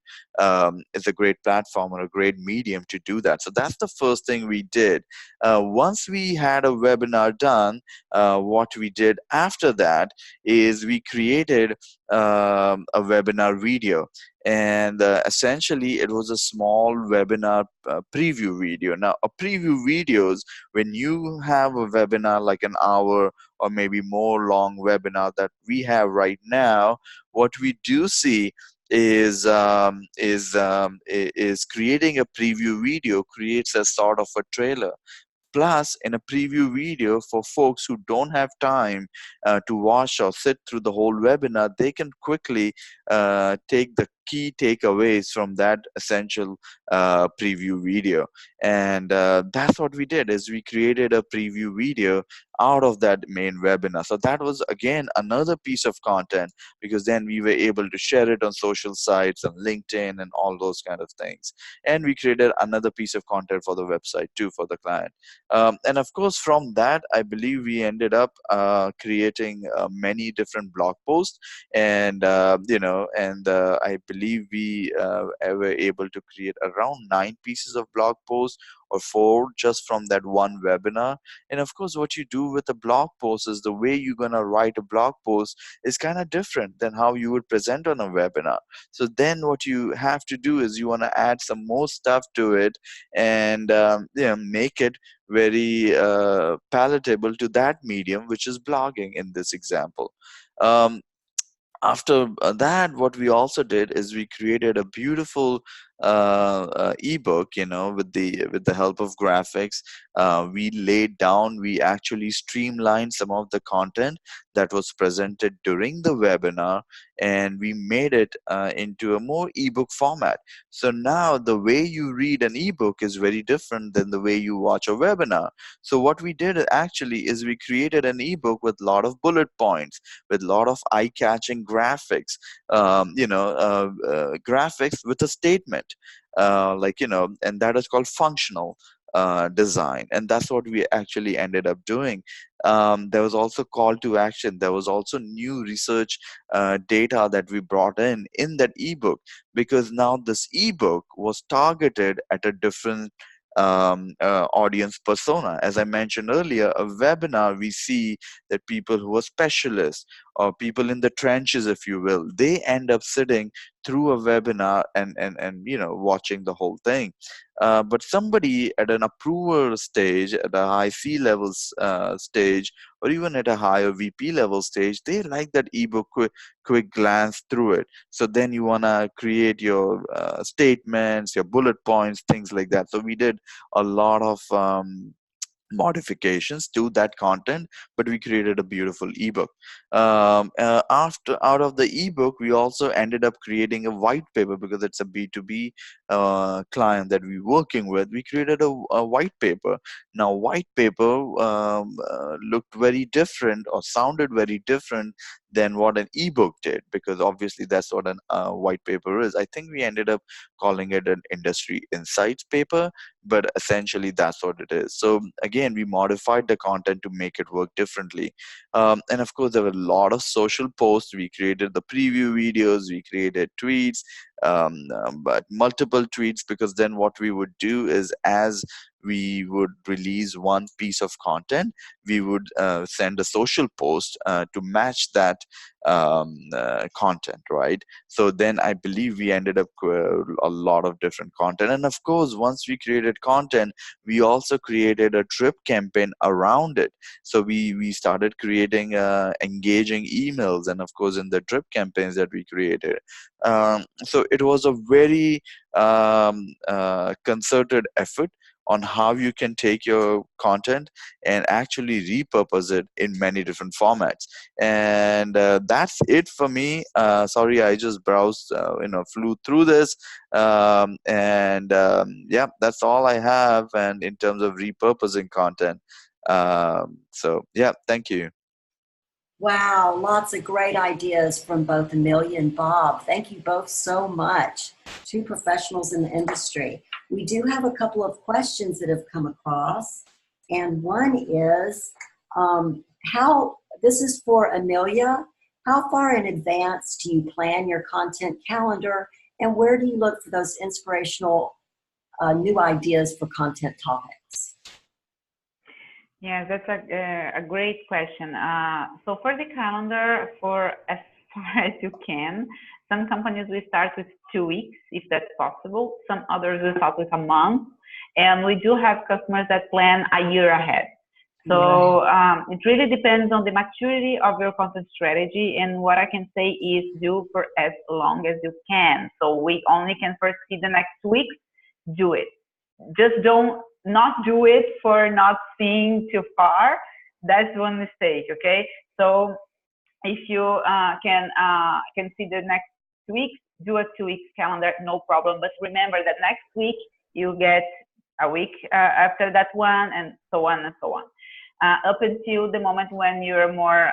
platform or a great medium to do that. So that's the first thing we did. Once we had a webinar done, what we did after that is we created a webinar video. And essentially, it was a small webinar preview video. Now, a preview videos, when you have a webinar like an hour or maybe more long webinar that we have right now, what we do see is creating a preview video creates a sort of a trailer. Plus, in a preview video, for folks who don't have time to watch or sit through the whole webinar, they can quickly take the key takeaways from that essential preview video. And that's what we did, is we created a preview video out of that main webinar. So that was, again, another piece of content, because then we were able to share it on social sites and LinkedIn and all those kind of things. And we created another piece of content for the website too, for the client. And of course, from that, I believe we ended up creating many different blog posts, and I believe we were able to create around 9 pieces of blog posts, or 4, just from that one webinar. And of course, what you do with a blog post is, the way you're gonna write a blog post is kind of different than how you would present on a webinar. So then, what you have to do is, you want to add some more stuff to it, and make it very palatable to that medium, which is blogging in this example. Um, After that, what we also did is we created a beautiful ebook, with the help of graphics. We laid down, we actually streamlined some of the content that was presented during the webinar, and we made it into a more ebook format. So now the way you read an ebook is very different than the way you watch a webinar. So what we did actually is, we created an ebook with a lot of bullet points, with a lot of eye-catching graphics, graphics with a statement, and that is called functional design, and that's what we actually ended up doing. There was also call to action. There was also new research data that we brought in that ebook, because now this ebook was targeted at a different audience persona. As I mentioned earlier, a webinar, we see that people who are specialists, or people in the trenches, if you will, they end up sitting through a webinar and watching the whole thing. But somebody at an approval stage, at a high C levels stage, or even at a higher VP level stage, they like that ebook quick glance through it. So then you want to create your statements, your bullet points, things like that. So we did a lot of modifications to that content, but we created a beautiful ebook. After out of the ebook, we also ended up creating a white paper, because it's a B2B client that we're working with. We created a white paper. Now, white paper looked very different, or sounded very different than what an ebook did, because obviously that's what a white paper is. I think we ended up calling it an industry insights paper, but essentially that's what it is. So again, we modified the content to make it work differently. And of course, there were a lot of social posts. We created the preview videos, we created tweets, but multiple tweets, because then what we would do is, as we would release one piece of content, we would send a social post to match that content, right? So then I believe we ended up a lot of different content. And of course, once we created content, we also created a drip campaign around it. So we started creating engaging emails, and of course, in the drip campaigns that we created. So it was a very concerted effort. on how you can take your content and actually repurpose it in many different formats. And that's it for me. Sorry, I just browsed, flew through this. Yeah, that's all I have. And in terms of repurposing content. So yeah, thank you. Wow, lots of great ideas from both Emilia and Bob. Thank you both so much. Two professionals in the industry. We do have a couple of questions that have come across. And one is, this is for Emilia. How far in advance do you plan your content calendar, and where do you look for those inspirational new ideas for content topics? Yeah, that's a great question. So for the calendar, for as far as you can, some companies will start with 2 weeks, if that's possible. Some others will start with a month. And we do have customers that plan a year ahead. So it really depends on the maturity of your content strategy. And what I can say is do for as long as you can. So we only can foresee the next week, do it. Just don't not do it for not seeing too far. That's one mistake, okay? So if you can see the next week, do a 2 weeks calendar, no problem. But remember that next week you get a week after that one, and so on and so on. Up until the moment when you're more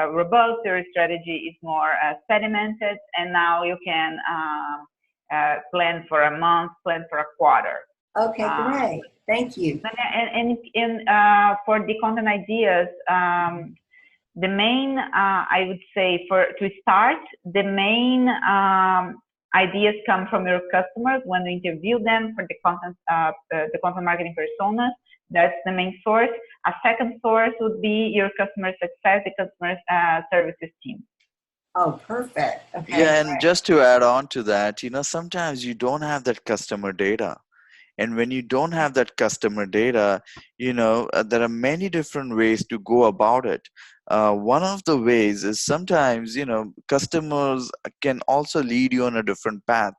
robust, your strategy is more sedimented, and now you can plan for a month, plan for a quarter. Okay, great. Thank you. And for the content ideas, the main, I would say, to start, the main ideas come from your customers when you interview them for the content marketing personas. That's the main source. A second source would be your customer success, the customer services team. Oh, perfect. Okay. Yeah, and just to add on to that, sometimes you don't have that customer data. And when you don't have that customer data, there are many different ways to go about it. One of the ways is sometimes, customers can also lead you on a different path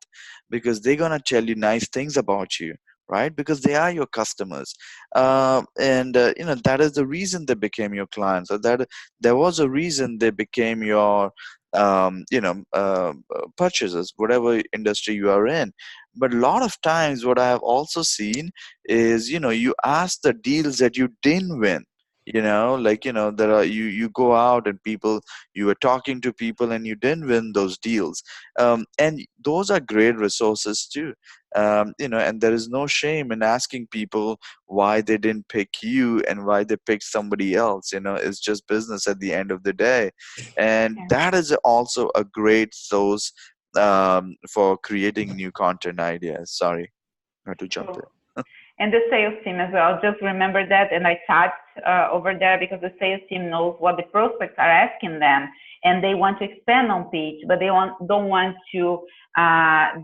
because they're going to tell you nice things about you, right? Because they are your customers. That is the reason they became your clients, or that there was a reason they became your purchasers, whatever industry you are in. But a lot of times what I have also seen is, you ask the deals that you didn't win. There are you go out and you were talking to people and you didn't win those deals. And those are great resources too. And there is no shame in asking people why they didn't pick you and why they picked somebody else. It's just business at the end of the day. And that is also a great source for creating new content ideas. Sorry, I had to jump in. And the sales team as well. Just remember that, and I tagged over there because the sales team knows what the prospects are asking them, and they want to expand on pitch, but they don't want to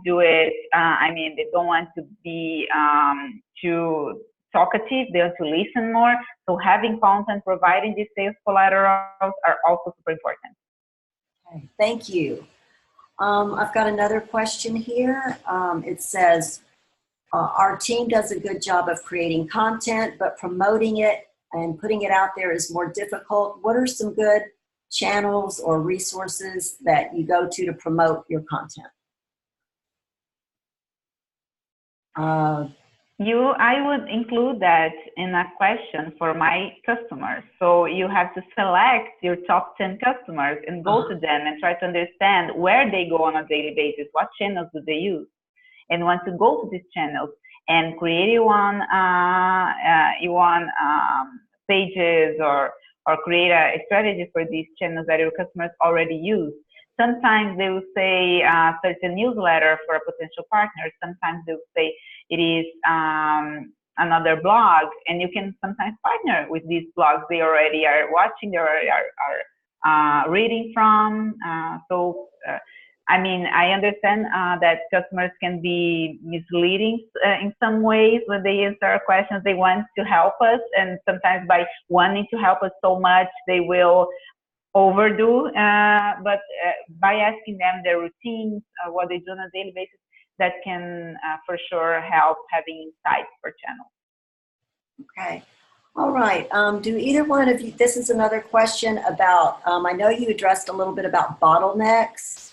do it. They don't want to be too talkative. They want to listen more. So having content, providing these sales collaterals are also super important. Okay, thank you. I've got another question here. It says, our team does a good job of creating content, but promoting it and putting it out there is more difficult. What are some good channels or resources that you go to promote your content? I would include that in a question for my customers. So you have to select your top 10 customers and go to them and try to understand where they go on a daily basis, what channels do they use. And once you go to these channels and create your own pages or create a strategy for these channels that your customers already use. Sometimes they will say search a newsletter for a potential partner. Sometimes they will say it is another blog, and you can sometimes partner with these blogs. They already are watching, they already are reading from. I understand that customers can be misleading in some ways when they answer our questions. They want to help us, and sometimes by wanting to help us so much, they will overdo. But by asking them their routines, what they do on a daily basis, that can for sure help having insights for channels. Okay. All right. Do either one of you, this is another question about, I know you addressed a little bit about bottlenecks,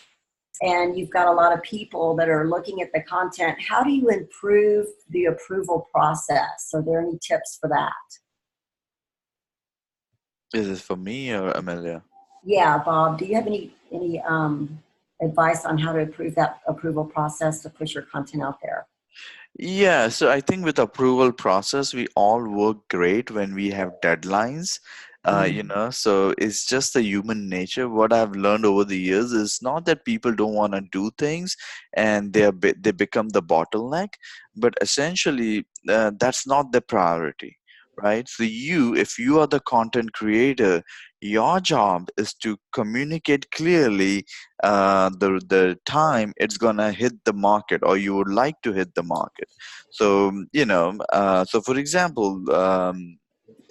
and you've got a lot of people that are looking at the content. How do you improve the approval process? Are there any tips for that? Is it for me or Amelia? Yeah, Bob, do you have any advice on how to improve that approval process to push your content out there? Yeah, so I think with approval process, we all work great when we have deadlines. So it's just the human nature. What I've learned over the years is not that people don't want to do things and they become the bottleneck, but essentially that's not the priority, right? So if you are the content creator, your job is to communicate clearly the time it's gonna hit the market, or you would like to hit the market. So so for example,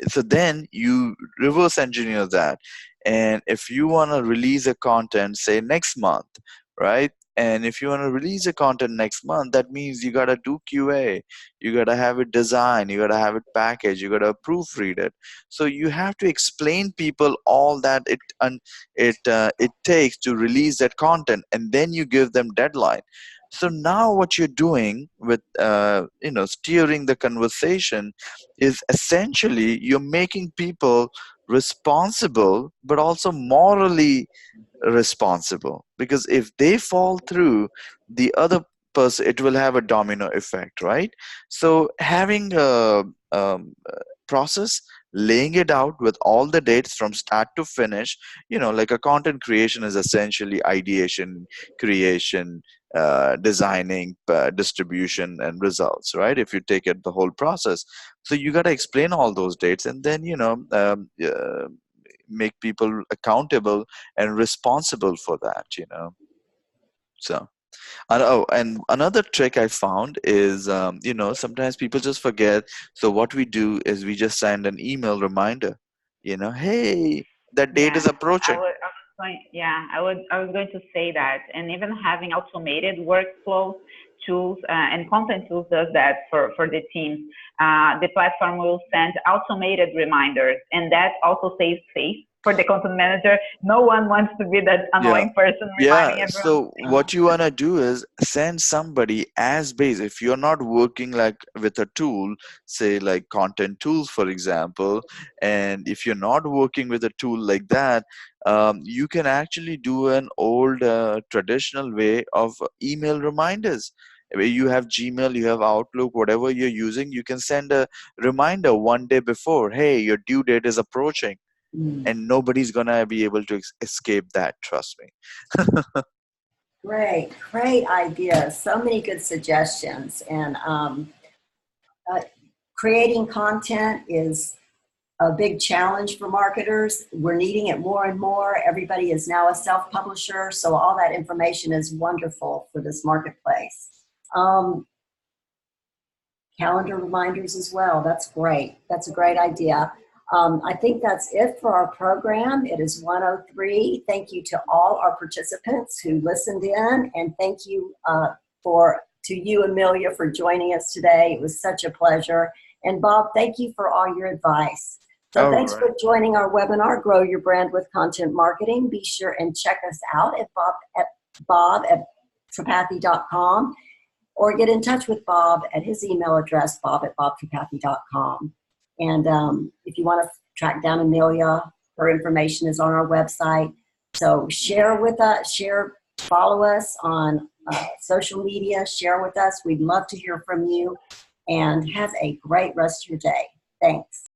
so then you reverse engineer that, and if you want to release a content, say next month, right? And if you want to release a content next month, that means you got to do QA, you got to have it designed, you got to have it packaged, you got to proofread it. So you have to explain people all that it takes to release that content, and then you give them deadline. So now what you're doing with steering the conversation is essentially you're making people responsible, but also morally responsible, because if they fall through, the other person, it will have a domino effect, right? So having a process, laying it out with all the dates from start to finish, like a content creation is essentially ideation, creation, designing, distribution, and results, right? If you take it the whole process, so you got to explain all those dates, and then make people accountable and responsible for that. So and another trick I found is sometimes people just forget. So what we do is we just send an email reminder, hey, that date Yeah, is approaching. I was going to say that, and even having automated workflows tools and Contentools does that for the teams. The platform will send automated reminders, and that also saves face for the content manager. No one wants to be that Yeah. annoying person reminding Yeah, everyone. so what you want to do is send somebody as base. If you're not working like with a tool, say like Contentools, for example, and if you're not working with a tool like that, you can actually do an old traditional way of email reminders. Where you have Gmail, you have Outlook, whatever you're using, you can send a reminder one day before, hey, your due date is approaching, Mm. and nobody's gonna be able to escape that, trust me. Great ideas. So many good suggestions. And creating content is a big challenge for marketers. We're needing it more and more. Everybody is now a self-publisher, so all that information is wonderful for this marketplace. Calendar reminders as well. That's great. That's a great idea. I think that's it for our program. It is 1:03. Thank you to all our participants who listened in, and thank you to you, Emilia, for joining us today. It was such a pleasure. And Bob, thank you for all your advice. So thanks for joining our webinar, Grow Your Brand with Content Marketing. Be sure and check us out at bob@tripathi.com, or get in touch with Bob at his email address, bob@bobtripathi.com. And if you want to track down Emilia, her information is on our website. So share with us, follow us on social media, share with us. We'd love to hear from you, and have a great rest of your day. Thanks.